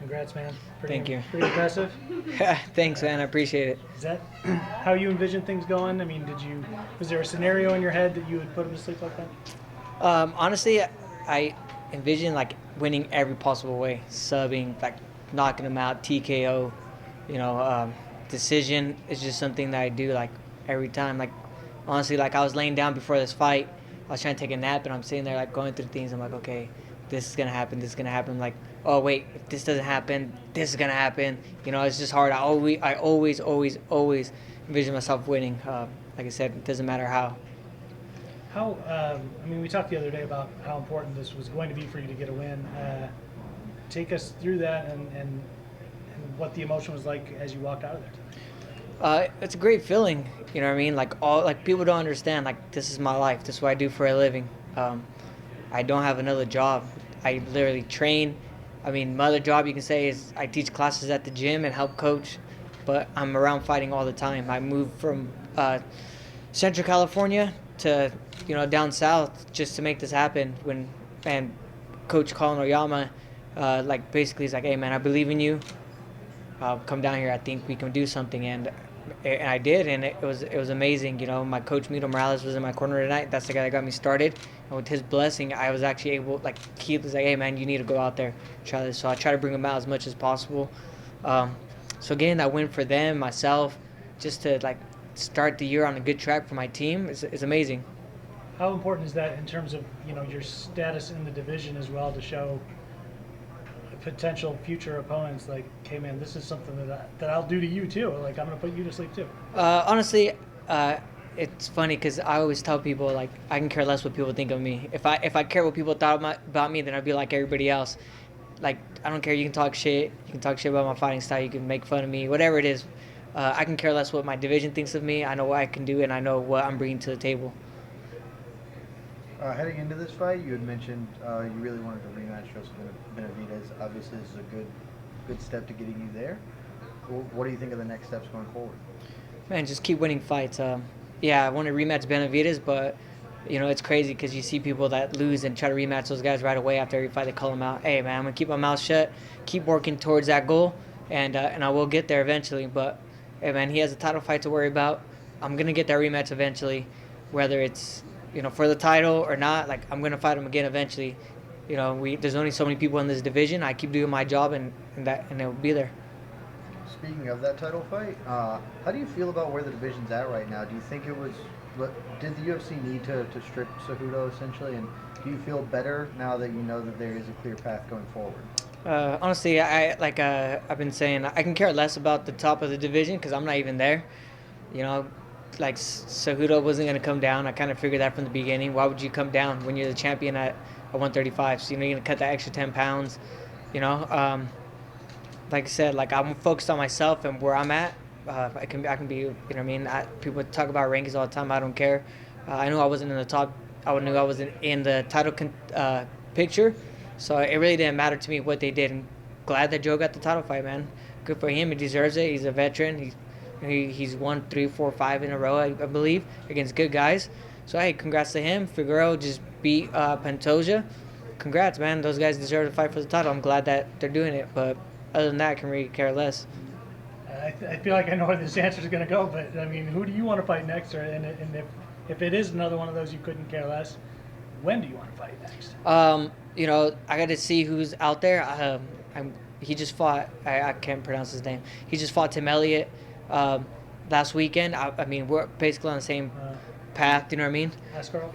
Congrats, man. Thank you. Pretty impressive. Thanks, man. I appreciate it. Is that how you envision things going? I mean, was there a scenario in your head that you would put him to sleep like that? Honestly, I envision like winning every possible way, subbing, like knocking him out, TKO. You know, decision is just something that I do like every time. Like honestly, like I was laying down before this fight, I was trying to take a nap, and I'm sitting there like going through things. I'm like, okay, this is gonna happen. This is gonna happen. Like, oh wait, if this doesn't happen, this is gonna happen. You know, it's just hard. I always envision myself winning. Like I said, it doesn't matter how. I mean, we talked the other day about how important this was going to be for you to get a win. Take us through that and what the emotion was like as you walked out of there tonight. It's a great feeling. You know what I mean? Like people don't understand. Like this is my life. This is what I do for a living. I don't have another job. I literally train. I mean, my other job you can say is I teach classes at the gym and help coach, but I'm around fighting all the time. I moved from Central California to down south just to make this happen. And Coach Colin Oyama, like basically he's like, hey man, I believe in you. Come down here. I think we can do something, and I did, and it was amazing. You know, my coach Mito Morales was in my corner tonight. That's the guy that got me started, and with his blessing, I was actually able. Like he was like, "Hey man, you need to go out there, try this." So I try to bring him out as much as possible. So getting that win for them, myself, just to like start the year on a good track for my team is amazing. How important is that in terms of your status in the division as well to show potential future opponents like, hey man, this is something that I'll do to you too. Like I'm gonna put you to sleep too. Honestly, it's funny because I always tell people like I can care less what people think of me. If I care what people thought about me, then I'd be like everybody else. Like I don't care. You can talk shit. You can talk shit about my fighting style. You can make fun of me. Whatever it is, I can care less what my division thinks of me. I know what I can do, and I know what I'm bringing to the table. Heading into this fight, you had mentioned you really wanted to rematch Joseph Benavidez. Obviously, this is a good step to getting you there. What do you think of the next steps going forward? Man, just keep winning fights. Yeah, I want to rematch Benavidez, but it's crazy because you see people that lose and try to rematch those guys right away after every fight. They call them out. Hey, man, I'm gonna keep my mouth shut, keep working towards that goal, and I will get there eventually. But hey, man, he has a title fight to worry about. I'm gonna get that rematch eventually, whether it's for the title or not. Like I'm gonna fight him again eventually. There's only so many people in this division. I keep doing my job, and it'll be there. Speaking of that title fight, how do you feel about where the division's at right now? Do you think did the UFC need to strip Cejudo essentially, and do you feel better now that you know that there is a clear path going forward? Honestly, I've been saying I can care less about the top of the division because I'm not even there. Like Cejudo wasn't going to come down. I kind of figured that from the beginning. Why would you come down when you're the champion at 135? So you're going to cut that extra 10 pounds. Like I said, like I'm focused on myself and where I'm at. I can be. People talk about rankings all the time. I don't care. I knew I wasn't in the top. I knew I wasn't in the title picture. So it really didn't matter to me what they did. And glad that Joe got the title fight, man. Good for him. He deserves it. He's a veteran. He's won 3, 4, 5 in a row, I believe, against good guys. So, hey, congrats to him. Figueroa just beat Pantoja. Congrats, man. Those guys deserve to fight for the title. I'm glad that they're doing it. But other than that, I can really care less. I feel like I know where this answer is going to go, but, I mean, who do you want to fight next? And if it is another one of those you couldn't care less, when do you want to fight next? I got to see who's out there. He just fought. I can't pronounce his name. He just fought Tim Elliott last weekend. I mean, we're basically on the same path. You know what I mean?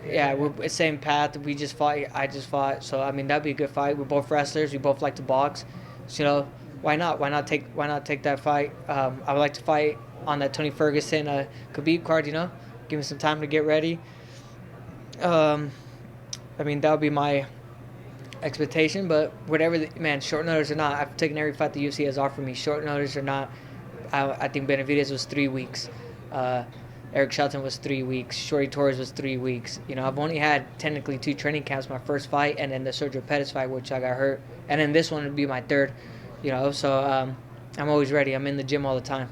Yeah, we're the same path. We just fought. I just fought. So I mean, that'd be a good fight. We're both wrestlers. We both like to box. So why not? Why not take that fight? I would like to fight on that Tony Ferguson Khabib card. Give me some time to get ready. I mean, that would be my expectation. But whatever, man, short notice or not, I've taken every fight the UFC has offered me. Short notice or not, I think Benavidez was 3 weeks. Eric Shelton was 3 weeks. Shorty Torres was 3 weeks. I've only had technically 2 training camps. My first fight and then the Sergio Pettis fight, which I got hurt, and then this one would be my third. So I'm always ready. I'm in the gym all the time.